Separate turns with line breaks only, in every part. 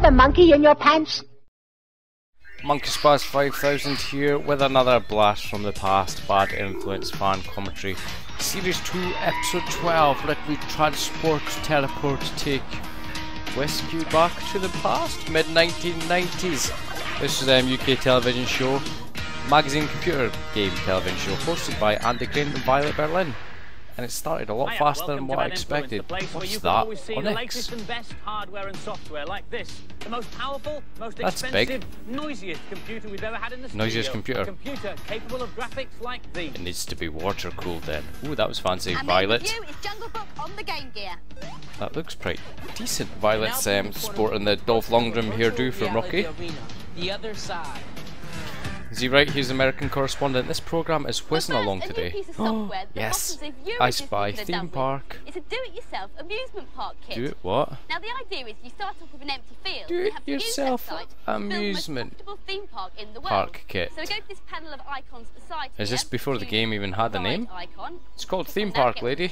have a monkey in your pants?
Monkey Spice 5000 here with another blast from the past, bad influence fan commentary. Series 2, episode 12, let me transport, teleport, take rescue back to the past, mid-1990s. This is a UK television show, magazine computer game television show, hosted by Andy Crane and Violet Berlin. And it started a lot faster than what I expected. What's that? Onyx?
Best hardware and software like this. The most powerful, most
That's
expensive,
big.
Noisiest computer we've ever had in the studio.
Noisiest computer.
A computer capable of graphics like these.
It needs to be water cooled then. Ooh, that was fancy.
And
Violet.
the review is Jungle Book on the Game Gear.
That looks pretty decent. Violet's sporting the Dolph Lundgren hairdo from Rocky.
The other side.
Is he right? He's American correspondent. This program is whizzing along today. Oh, yes. I Spy theme park.
It's a do-it-yourself amusement park kit.
Do it what?
Now the idea is you start off with an empty field.
Do-it-yourself amusement park kit.
So we go to this panel of icons beside
Is this before the game even had a name? It's called Theme Park, lady.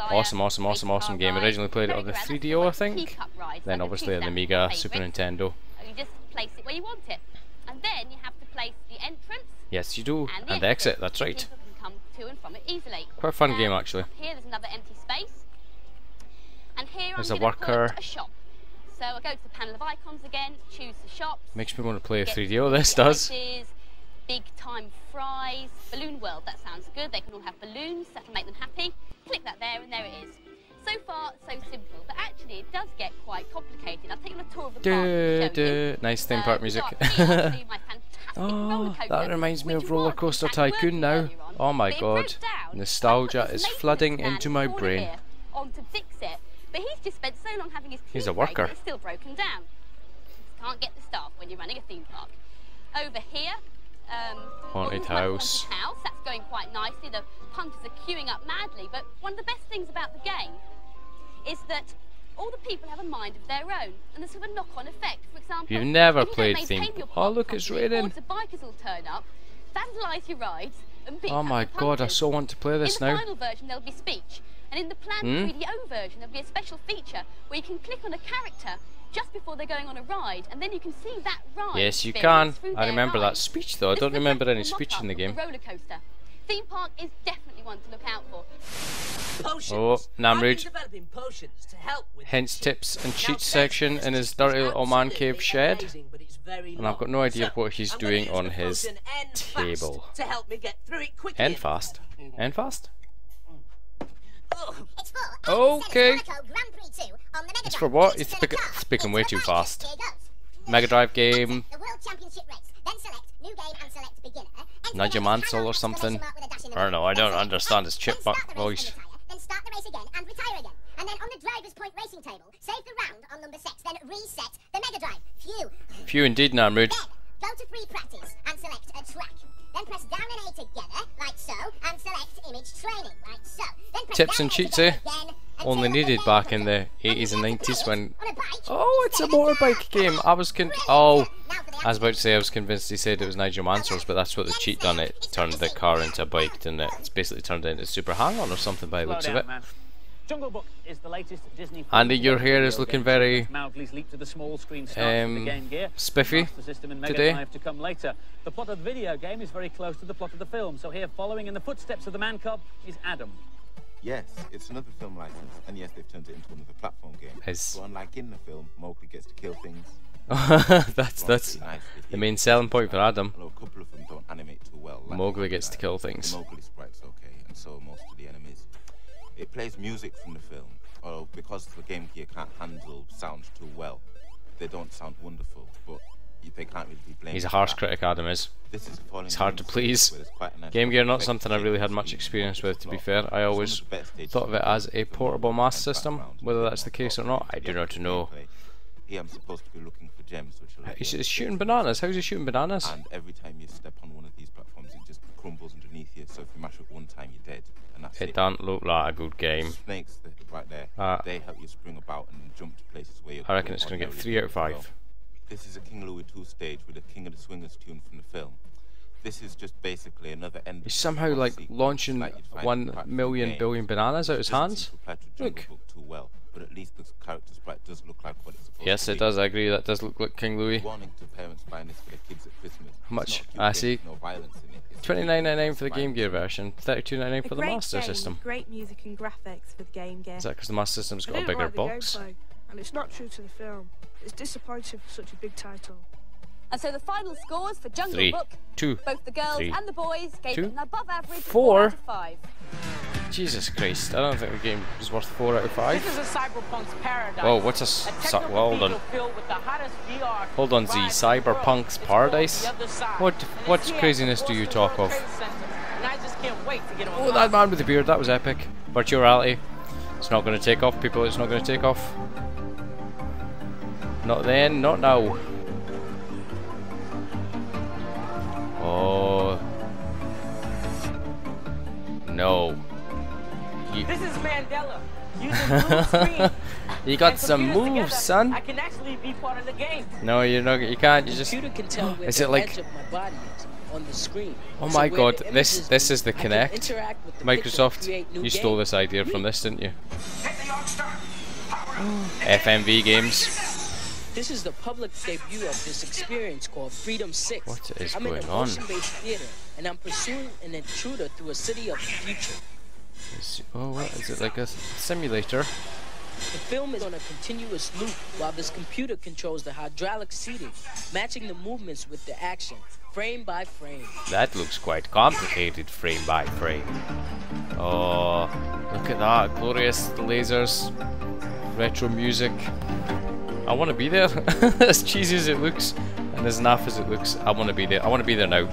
Awesome game. Originally played it on the 3DO, I think. Then obviously on the Amiga, Super Nintendo.
You just place it where you want it. And then you have to place the entrance.
Yes, you do. And the exit, that's right.
People can come to and from it easily.
Quite a fun game, actually.
Here there's another empty space. And here
there's
I'm
a
going to
worker.
put a shop. So I go to the panel of icons again, choose the shops.
Makes me want to play a 3DO, this does.
Big time fries, Balloon World, that sounds good. They can all have balloons, that can make them happy. Click that there and there it is. So far, so simple, but actually it does get quite complicated. I've taken a tour of the park.
Nice theme park music. Oh, that reminds me of Roller Coaster Tycoon now. Oh my god, nostalgia is flooding into my brain.
On to fix it, but he's just spent so long having his
He's a worker.
It's still broken down. Can't get the staff when you're running a theme park. Over here,
Haunted house.
That's going quite nicely. The punters are queuing up madly, but one of the best things about the game is that all the people have a mind of their own, and there's sort of a knock-on effect. For example,
you've never played theme. Oh look, it's raining.
The bikers will turn up, vandalise your rides, and beat
oh my god, I so want to play this now.
In the final version, there'll be speech, and in the planned 3DO version, there'll be a special feature where you can click on a character just before they're going on a ride, and then you can see that ride.
Yes, you can. I remember that speech though. I don't remember any speech in the game.
Roller coaster. Theme park is definitely one to look out for.
Potions.
Oh, Namrud.
With
hence tips and cheats section in his dirty little man cave shed. And I've got no idea what he's doing on his table. End fast. End fast? Okay. It's for what? He's speaking way too fast. Mega Drive game. Nigel Mansell or something. I don't know, I don't understand his chipmunk voice.
Then start the race again and retire again. And then on the driver's point racing table, save the round on number 6, then reset the Mega Drive. Phew.
Phew indeed, Namrud.
Then go to free practice and select a track. Then press down and A together, like so, and select image training, like so. Then press
tips
down
and cheats, eh? Only needed back in the 80s and 90s when... Oh, it's a motorbike game! I was about to say I was convinced he said it was Nigel Mansell's, but that's what the cheat done. It turned the car into a bike, didn't it? It's basically turned it into Super Hang-On or something by the looks of it.
Jungle Book is the latest Disney.
Andy, your hair is looking very spiffy today.
To come later. The plot of the video game is very close to the plot of the film, so here, following in the footsteps of the man cub, is Adam.
Yes, it's another film license, and yes, they've turned it into another platform game. So unlike in the film, Mowgli gets to kill things.
that's the main selling point for Adam.
Although a couple of them don't animate too well. Like
Mowgli gets to kill things.
The Mowgli sprite's okay, and so most of the enemies. It plays music from the film, although because the Game Gear can't handle sound too well, they don't sound wonderful, but they can't really be blamed.
He's a harsh critic, Adam is. It's hard to please. Game Gear not something I really had much experience with, to be fair. I always thought of it as a portable mass system. Whether that's the case or not, I do not know.
Here I'm supposed to be looking for gems, which are
He's shooting bananas. How's he shooting bananas?
And every time you step on one of these platforms, it just crumbles underneath you. So if you mash it one time, you're dead, and that's it.
It don't look like a good game.
Snakes right there. They help you spring about and jump to places where you.
I reckon it's going to get 3 out of 5.
This is a King Louis II stage with a King of the Swingers tune from the film. This is just basically another end.
He's somehow like launching
like you'd find
1
in
million
games.
billion bananas out his
Doesn't
hands.
seem to apply to
Look.
Jungle Book too well, but at least the character sprite does look like what it's supposed
Yes,
to
it
be.
does. I agree. That does look like King Louis.
Warning to parents buying this for their kids at Christmas.
How much?
It's not a cute
I
game,
see.
there's no violence in it. It's
$29.99 for the Game
violence.
Gear version. $32.99 for the Master System.
Great music and graphics for the Game Gear.
Is that because the Master System's
I
got a
didn't
bigger
like the
box?
gameplay, and it's not true to the film. It's disappointing for such a big title.
And so the final scores for Jungle
3,
Book,
2,
both the girls
3,
and the boys gave
2,
it an above average
4.
4 out of 5.
Jesus Christ! I don't think the game is worth 4 out of 5.
This is a cyberpunk's paradise.
Whoa, what's a well, hold on. Hold on, Z. Cyberpunk's Paradise? What craziness do you talk of? Oh, that man with the beard, that was epic. Virtual reality. It's not going to take off, people. It's not going to take off. Not then, not now. Oh. No.
This is Mandela. Using blue screen.
You got
and
some
computers
moves,
together,
son.
I can actually be part of the game.
No, you're not. You can't. You just.
Computer can tell where
Is
the
it like?
edge of my body is on the screen.
Oh
So
my
where
God!
the
This
images
is the
I can
Kinect.
interact with the
Microsoft.
picture to create new
You stole
games.
this idea from this, didn't you? FMV games.
This is the public debut of this experience called Freedom 6.
What is
I'm in
going
a
on?
motion-based theater, and I'm pursuing an intruder through a city of the future.
Oh, what is it, like a simulator?
The film is on a continuous loop while this computer controls the hydraulic seating, matching the movements with the action, frame by frame.
That looks quite complicated, frame by frame. Oh, look at that, glorious lasers, retro music. I want to be there. As cheesy as it looks, and as naff as it looks, I want to be there. I want to be there now.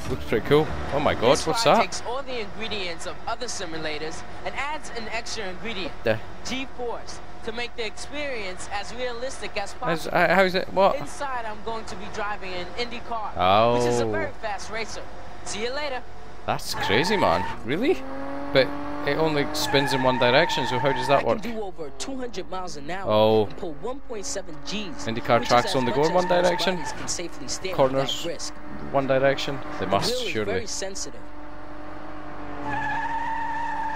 Looks pretty cool. Oh my God,
This
what's
ride
that?
takes all the ingredients of other simulators and adds an extra ingredient,
The
G-force, to make the experience as realistic as possible.
how's it? What?
Inside, I'm going to be driving an Indy car, which is a
Oh,
very fast racer. See you later.
that's crazy, man. Really? But it only spins in one direction. So how does that
I
work?
can do over 200 miles an hour
Oh.
and pull 1.7 Gs.
IndyCar
which is
tracks
as
only
much
go in
as
one
most
direction?
bodies can safely stand
Corners,
without risk.
one direction. They
The
must
wheel is
surely.
very sensitive.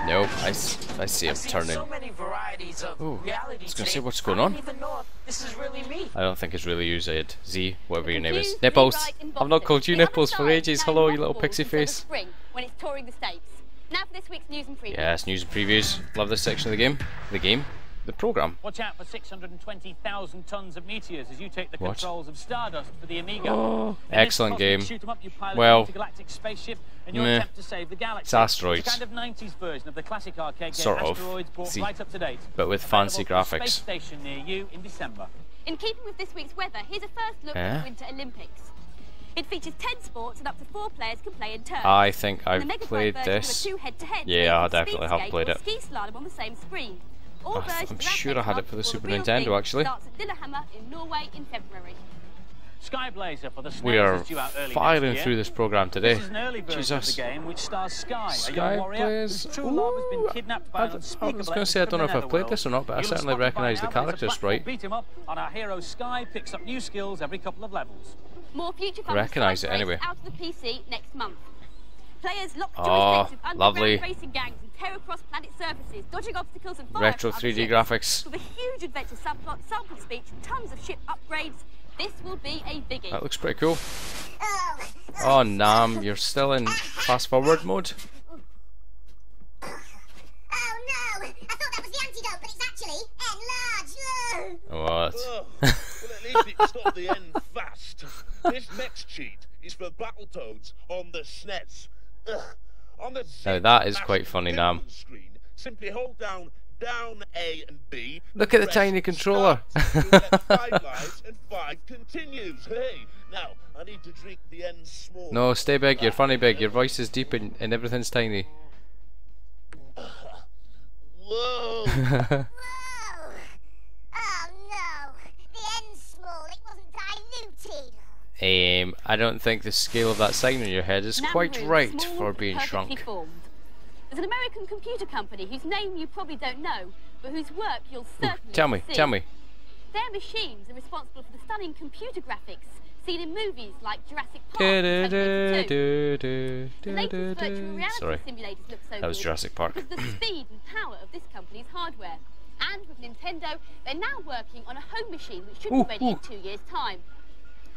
Nope, I see him turning.
So many varieties of
Ooh,
reality
I was gonna say,
today,
what's going
I
on?
don't even know if this is really me.
I don't think it's really you, Zed. Z, whatever your name is.
Confused,
Nipples!
rewrite in
I've not
Boston.
called you
The other
Nipples for
side
ages.
now
Hello,
in
you little
Nipples
pixie
until the
face.
spring, when it's touring the States. Now for this week's news and previews.
Yes, news and previews. Love this section of the game. The program.
Watch out for 620,000 tons of meteors as you take the
What?
controls of Stardust for the Amiga.
Oh,
In this
excellent
cosmic
game.
shoot-'em-up, you pilot
Well,
an intergalactic spaceship and your
meh.
attempt to save the galaxy.
It's asteroids.
It's a kind of 90s version of the classic arcade game
Sort of.
Asteroids, brought
See.
right up to date.
But with fancy
Available from a
graphics.
Space station near you in December.
In keeping with this week's weather, here's a first look at the Winter Olympics. It features 10 sports and up to 4 players can play in turns.
I think
In the
I've
Mega
played
Drive version,
this.
there are 2 head-to-heads,
Yeah, I
making
definitely
speed
have played
skate
it.
or ski slalom on the same screen. All
I'm
versions of
sure
that
I had it
next
for the
month,
Super
while real
Nintendo,
thing
actually.
starts at Lillehammer in Norway in February.
Skyblazer for the SNES
We are
is due out early
firing
next year.
through this program today.
This is an early version
Jesus.
of the game which stars Sky, a young warrior whose
Skyblaze.
true love has been
Ooh,
kidnapped by
I
an
was
unspeakable
going to say I don't know if
entity
I've
from
played
the
this or not, but I
netherworld.
certainly
You'll have spotted by
recognise the
now that it's a
characters
platform
right.
beat 'em up, and our hero Sky picks up new skills every couple of levels.
More future fun
Recognise it
Sky Race
anyway.
out of the PC next month. Players locked
Oh,
joysticks with underground
lovely.
racing gangs and tear across planet surfaces, dodging obstacles and fire
Retro
from other
3D
ships.
graphics.
With a huge adventure subplot, sample speech, tons of ship upgrades, this will be a biggie.
That looks pretty cool.
Oh,
Oh, Nam, you're still in fast forward mode.
oh no! I thought that was the antidote, but it's actually enlarge.
What?
Oh, well, at least it stopped the end fast. This next cheat is for Battletoads on the SNES. Ugh. On the
Now that is quite funny, Nam.
screen, simply hold down A and B.
Look at the
press
tiny controller.
start. You'll get 5 lives and 5 continues. Hey, now I need to drink the end small.
No, stay big, you're funny big, your voice is deep and everything's tiny.
Whoa!
Whoa! Oh no! The end's small. It wasn't diluted.
I don't think the scale of that sign on your head is quite
Namru,
right
small,
for being
perfectly
shrunk.
formed. There's an American computer company whose name you probably don't know, but whose work you'll certainly
Tell me,
see.
tell me.
Their machines are responsible for the stunning computer graphics seen in movies like Jurassic Park and Terminator 2. The latest virtual reality
Sorry,
simulators look so
that was
good
Jurassic Park.
because of the speed and power of this company's hardware. And with Nintendo, they're now working on a home machine which should be ready in 2 years' time.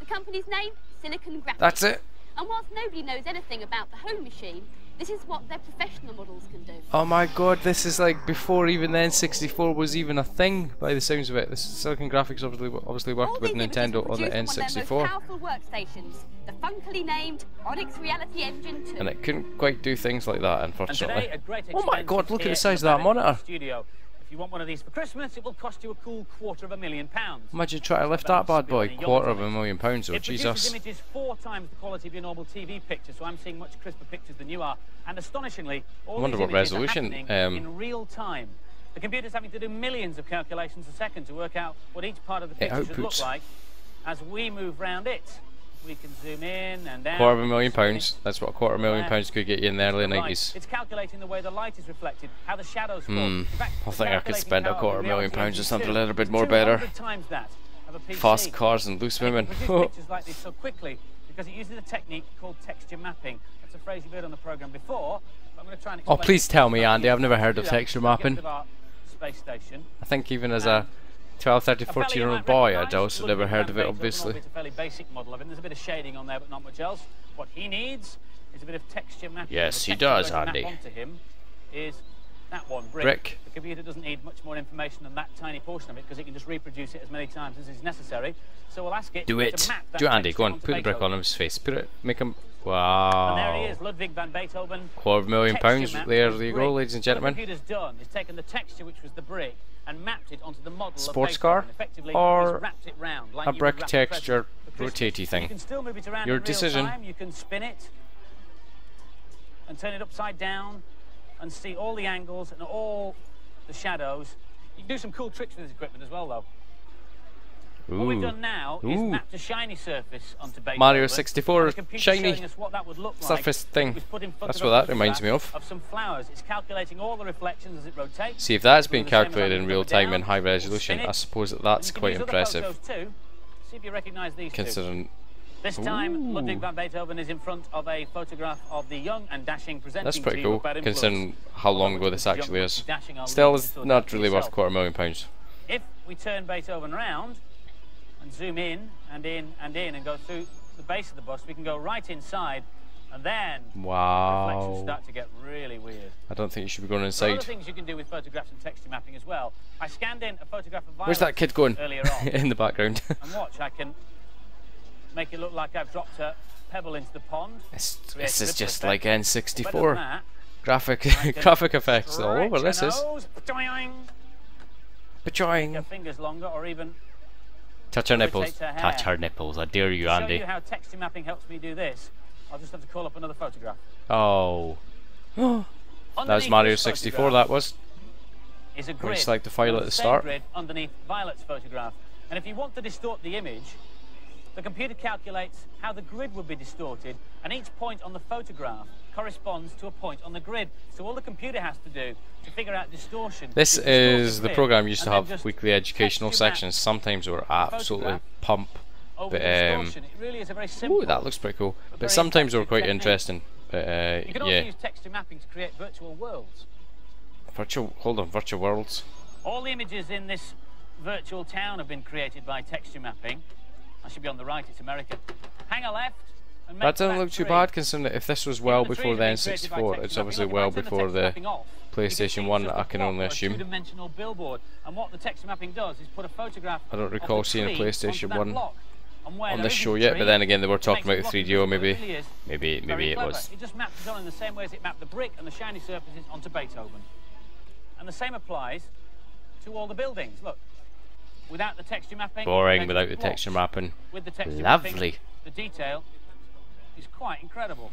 The company's name, Silicon Graphics.
That's it.
And whilst nobody knows anything about the home machine, this is what their professional models can do.
Oh my god, this is like before even the N64 was even a thing, by the sounds of it. This Silicon Graphics obviously
All
worked with
these images
Nintendo
were
on the
produced on their most
N64.
powerful workstations, the funkily named Onyx Reality Engine 2.
And it couldn't quite do things like that,
And
unfortunately.
today, a great
Oh my
expense
god, look at
here
the size
in
of that
the
monitor.
Studio. If you want one of these for Christmas, it will cost you a cool £250,000.
Imagine trying to lift that bad boy, £250,000, oh
It produces
Jesus.
images 4 times the quality of your normal TV picture, so I'm seeing much crisper pictures than you are. And astonishingly, all
wonder
these
what
images
resolution,
are happening in real time. The computer's having to do millions of calculations a second to work out what each part of the picture should look like. As we move round it, we can zoom in and down.
£250,000, that's what £250,000 could get you in the early 90s.
It's calculating the way the light is reflected, how the shadows fall. In fact,
I think I could spend a £250,000 on something a little bit more
200
better.
times that of a PC.
Fast cars and loose women.
It produces pictures like this so quickly because it uses a technique called texture mapping. That's a phrase you've heard on the programme before. But I'm going to try and explain.
Oh, please tell me, Andy, I've never heard of texture mapping.
Space station.
I think even as a 12, 13, 14-year-old boy, I'd also never heard of it, obviously.
It's a fairly basic model of it. There's a bit of shading on there, but not much else. What he needs is a bit of texture mapping.
Yes,
The
he
texture
does,
going to
Andy.
map onto him is that one,
Brick.
The computer doesn't need much more information than that tiny portion of it because it can just reproduce it as many times as is necessary. So we'll ask it
Do it.
to map that
Do it, Andy.
texture
Go on,
onto
put the brick
Beethoven.
on his face. Put it, make him...
And there he
Wow.
is, Ludwig van Beethoven.
£250,000.
Texture map
There
with
you
brick.
go, ladies and
What
gentlemen.
the computer's done is taken the texture, which was the brick, and mapped it onto the model
Sports
of
car
Beethoven. Effectively,
or
he's wrapped it round, like
a
you would
brick
wrap a
texture
present for Christmas.
rotatey thing.
You can still move it around
Your
in real
decision.
time. You can spin it and turn it upside down and see all the angles and all the shadows. You can do some cool tricks with this equipment as well, though. What we've done now is mapped a shiny surface onto Beethoven.
Mario 64
and the computer's
shiny
showing us what that would look like
surface thing.
if it was put in front
That's
of
what
a
that reminds me of.
photograph some flowers. It's calculating all the reflections as it rotates.
See, if that's
Doing
being
the same as
calculated in
having
real
it
time in
down,
high
we'll
resolution,
spin it,
I suppose
and
that's
you can
quite
use other
impressive.
photos too. See if you recognise these two.
Considering...
This time, Ludwig van Beethoven is in front of a photograph of the young and dashing presenting
That's pretty
team
cool,
of Bad Influence.
considering how long ago this actually is. Still, it's not really worth £250,000.
If we turn Beethoven round and zoom in and in and in and go through the base of the bust, we can go right inside, and then the reflections
Wow.
start to get really weird.
I don't think you should be going
There are other
inside.
things you can do with photographs and texture mapping as well. I scanned in a photograph of
Where's that kid going?
earlier on.
In the background.
And watch, I can make it look like I've dropped a pebble into the pond.
This is just
effect.
like
Better than
N64.
that,
Graphic
I can
graphic effects all over.
stretch
This
your
is.
nose, Make
Pachoing.
your fingers longer, or even
Touch her nipples.
rotate her hair.
Touch her nipples. I dare you,
to show
Andy.
you how texture mapping helps me do this, I'll just have to call up another photograph.
Oh. That was
Underneath
Mario
this
64,
photograph
that was.
is a
Or
grid.
just like the file
and
at the
same
start.
Grid underneath Violet's photograph. And if you want to distort the image, the computer calculates how the grid would be distorted, and each point on the photograph corresponds to a point on the grid. So all the computer has to do to figure out distortion.
This
distort
is the
grid,
program used to
and then
have
just
weekly educational
texture map
sections. Sometimes they were absolutely
photograph
pump.
over
But
distortion. It really is a very simple.
ooh, that looks pretty cool.
but
But
very
sometimes they were
effective
quite
technique.
interesting. But
You can also
yeah.
use texture mapping to create virtual worlds.
Hold on, virtual worlds.
All the images in this virtual town have been created by texture mapping. I should be on the right, it's America. Hang a left and make
That doesn't
the
look too
tree.
bad considering that if this was well
Even the
before
trees
the
have been created by
N64,
texture
it's
mapping.
obviously
Look, if
well
I turn
before
texture
the
mapping off, you can see
PlayStation 1,
just
I
a
can
plot
only
or a
assume.
two-dimensional billboard. And what the texture mapping does is put a photograph
I don't
of
recall
the
seeing a
tree
PlayStation
onto that
1
block. And where
on
there
this
isn't
show
a
yet,
tree,
but then again they were
it
talking
makes
about
the
3DO,
block
maybe
it really is
maybe
very
it
clever.
was.
It just maps it on in the same way as it mapped the brick and the shiny surfaces onto Beethoven. And the same applies to all the buildings. Look, without the texture mapping,
Boring
they're
without the
just
texture
blocks.
mapping.
With the texture
Lovely.
mapping, the detail is quite incredible.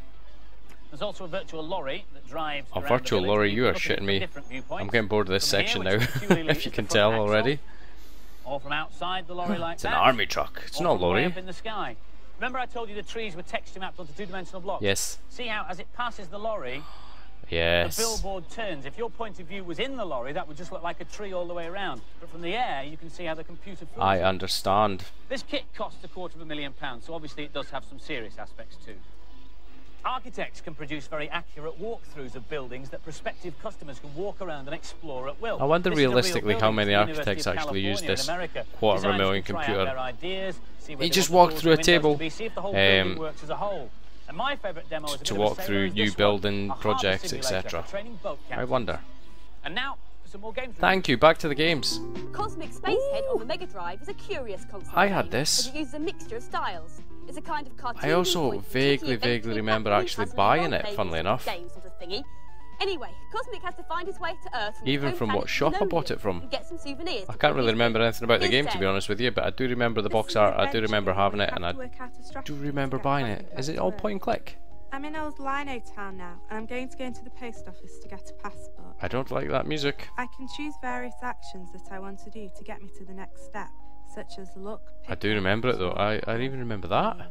There's also a virtual lorry that drives
A
around
virtual
the village,
lorry,
and
you are
can look at it
shitting
from
me.
different viewpoints.
I'm getting bored of this
From here,
section
which
now,
peculiarly
if
is
you
the
can
front
tell
axle,
already.
Or from outside the lorry like
It's
that.
an army truck, it's
or
not a
from way
lorry.
up in the sky. Remember I told you the trees were texture mapped onto two-dimensional blocks?
Yes.
See how as it passes the lorry,
Yes.
The billboard turns. If your point of view was in the lorry, that would just look like a tree all the way around. But from the air, you can see how the computer fools
I
it.
understand.
This kit costs £250,000, so obviously it does have some serious aspects too. Architects can produce very accurate walkthroughs of buildings that prospective customers can walk around and explore at will.
I wonder
This is a real
realistically how
building
many
at the
architects
University of
actually use
California
this
in America,
$250,000
designers can try out
computer.
their ideas, see where
He
they
just
want
walked
the
through a
doors and windows
table
to be, see if the whole building works as a whole. And my favourite demo is a bit
to
of a
walk
sailor
through
is
new
this one,
building
a harbour
projects,
simulator
etc.
for training boat
I
captains.
wonder.
And now for some more games.
Thank you. Back to the games.
Cosmic Spacehead on the Mega Drive is a curious console
I had
game,
this.
as it uses a mixture of styles. It's a kind of cartoon.
I also vaguely remember actually buying it, funnily enough.
Game sort of thingy. Anyway, Cosmic has to find his way to Earth from
Even
his
from
home
what
planet
shop I
Zenobia
bought it from.
and get some souvenirs
I
to
can't
put
really
his
remember
game.
anything about the
Here's
game, to be
Zen.
honest with you, but I do remember the box art, I do remember having it, and I do remember buying it. Is it all point and click?
I'm in old Lino Town now, and I'm going to go into the post office to get a passport.
I don't like that music.
I can choose various actions that I want to do to get me to the next step, such as look, pick
I do
up,
remember it though.
talk,
I even remember that.
use.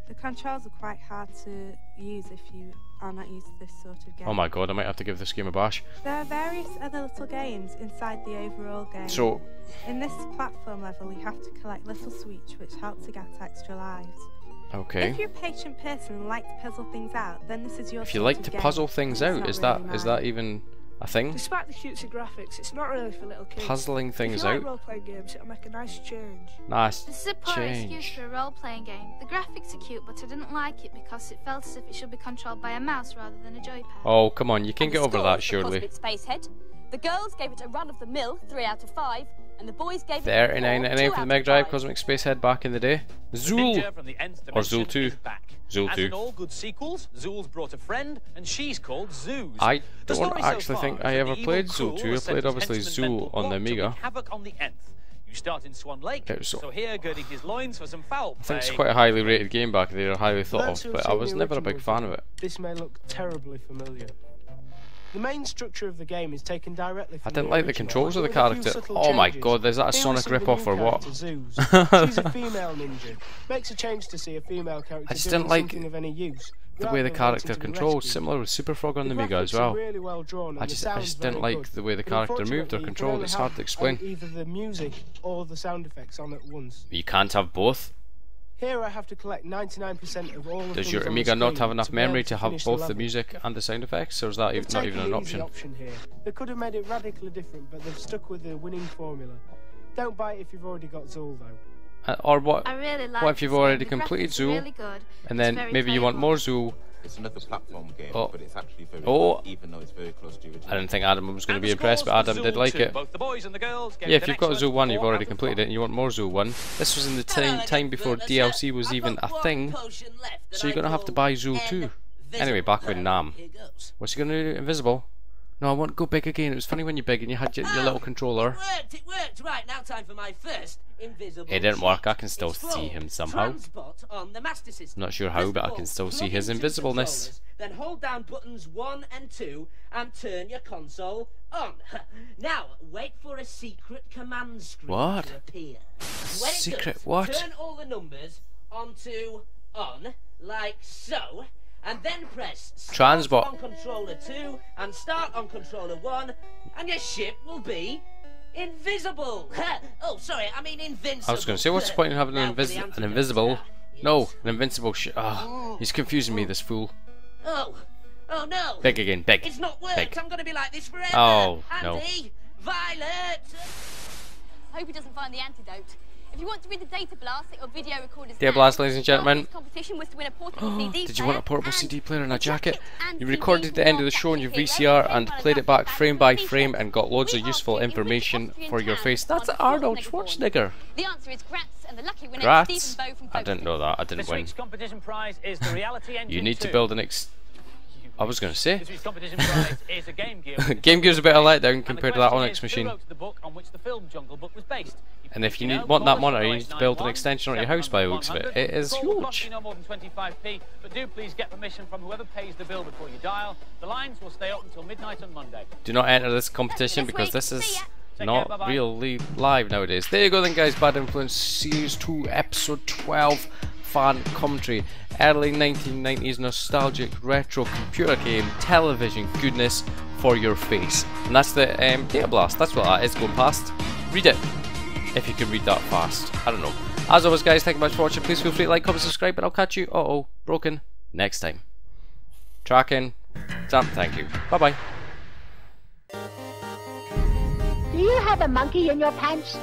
The controls are quite hard to use if you are not used to this sort of game.
Oh my god, I might have to give this game a bash.
There are various other little games inside the overall game.
So,
in this platform level, you have to collect little sweets which help to get extra lives.
okay.
If you're a patient person and like to puzzle things out, then this is your
If you
sort
like
of
to
game.
puzzle things
It's
out,
not
is
really
that
mine.
even a thing?
Despite the cutesy graphics, it's not really for little kids.
Puzzling
If
things
you like
out?
role-playing games, it'll make a nice change.
Nice
This is a poor excuse
change.
for a role-playing game. The graphics are cute, but I didn't like it because it felt as if it should be controlled by a mouse rather than a joypad.
Oh, come on, you can
And
get
the
over
scores
that,
for
surely.
Cosmic Spacehead. The girls gave it a run-of-the-mill 3 out of 5, and the boys gave it
39
a 4, 2
for the
out
Mega
of
Drive
5.
Cosmic Spacehead back in the day. Zool!
Ninja from the Nth
Or
Dimension
Zool 2.
is back.
Zool
As
2.
in all good sequels, Zool's brought a friend, and she's called Zoos.
I
The
don't
story so
actually
far
think
is
I
that
ever
the evil
played
Cruel
Zool 2. I
has
played
sent his
obviously
henchman's
Zool
mental
on the
plot to
Amiga.
wreak havoc on the Nth. You start in Swan Lake,
Okay, so-
so here girding his loins for some foul
I think it's
play.
quite a highly rated game back there, highly thought
Those
of,
who have
but I
seen
was
the
never a big
original
fan of it.
This may look terribly familiar. The main structure of the game is taken directly from
I didn't
the
like the
original,
controls of the
with a few
character.
subtle
Oh my
changes.
god, is that a
Here we
Sonic
see the
rip-off
new
or what?
character, Zeus. She's a female ninja. Makes a change to see a female character
I just
doing
didn't like
something of any use,
The
rather
way the
than
character
wanting to be
controls,
rescued.
similar with Super Frog on the Amiga as
graphics are
well.
really well drawn and
I
the
just
sound's
didn't
very
like
good,
the way the
but
character moved or
unfortunately, you can
controlled.
only
It's hard
have
to explain.
Either the music or the sound effects on at once.
You can't have both.
Here I have to collect 99% of all the
Does
things
your
on the
Amiga not
screen
have enough
to be able
memory to have
finish
both the
level.
music and the sound effects, or is that
They've
not
taken
even an
the easy
option?
here. They could have made it radically different, but they've stuck with the winning formula. Don't buy it if you've already got Zool, though.
Or what?
I really like
What if you've
this
already
game. The
completed
graphics are
Zool,
really good.
and
It's
then
very
maybe you want
playable.
more Zool?
It's another platform game,
Oh.
but it's actually very
Oh.
good, even though it's very close to the original.
I didn't think Adam was going to
And
be
the
impressed, but
scores for
Adam did
Zool
like
2.
it.
Both the boys and the girls gave
Yeah,
it
if
an
you've got
excellent
Zool 1, you've
4
already
out of
completed
5.
it, and you want more Zool 1. This was in the time before DLC was even a thing, so you're going to have to buy Zool 2. Anyway, back with Nam. What's he going to do? Invisible? No, I want to go big again. It was funny when you're big and you had your little controller.
It worked. Right, now time for my first invisible
It didn't work. I
cheat.
can still
It's
see
called
him somehow.
Transport on the Master System.
Not sure how, but I
First
can
of
still
all,
see
plug
his
into the
invisibleness.
controllers, then hold down buttons 1 and 2 and turn your console on. Now, wait for a secret command screen
What?
to appear. When it
Secret
does,
what?
Turn all the numbers onto on, like so, and then press start
Transbot.
on controller 2 and start on controller 1, and your ship will be invisible. Oh, sorry, I mean invincible.
I was going to say, what's the point in having
Now
an,
for the
an
antidote.
invisible?
Yes.
No, an invincible shit. Ah, he's confusing me, this fool.
Oh no.
Big again, big.
It's not worked.
Big.
I'm going to be like this forever.
Oh, no.
Andy, Violet.
I hope he doesn't find the antidote. If you want to win the data blast that your video recorders
Data blast, ladies and gentlemen.
competition was to win a portable CD
Did you want a portable
player
CD player and a
a
jacket?
and
You
CDs
recorded
with
the end of
your
the show on your
Captain
VCR
Hero,
and
framed
played
by
it back
the
frame by
t-shirt.
frame and got loads
We
of
asked
useful
you in which
information
Austrian
for your
town
face. That's
was
Arnold
Schwarzenegger born?
Schwarzenegger.
The answer is Graz, and the lucky winner is
Graz?
Stephen Bow from
I didn't know that. I didn't
This
win.
week's competition prize is the Reality Engine
You need
2.
to build an I was going to say.
This week's competition prize is a Game Gear.
Game Gear's a bit of a letdown
And the
compared to that
question
Onyx
is,
machine.
Who wrote the book on which the film Jungle Book was based?
And if you
know,
want that
call us
monitor,
on
you need to build an
0891
extension on your house by the looks of it.
700.
It is
Call will cost
huge.
you no more than 25p, but do please get permission from whoever pays the bill before you dial. The lines will stay open until midnight on Monday.
Do not enter this competition
This
because
week.
this
See
is
ya.
Take
not
care, bye-bye.
really live nowadays. There you go then guys, Bad Influence Series 2 Episode 12. fan commentary, early 1990s nostalgic retro computer game television goodness for your face. And that's the Data Blast. That's what that is going past. Read it if you can read that fast. I don't know. As always, guys, thank you much for watching. Please feel free to like, comment, subscribe, and I'll catch you. Broken next time. Tracking. Sam, thank you. Bye bye.
Do you have a monkey in your pants?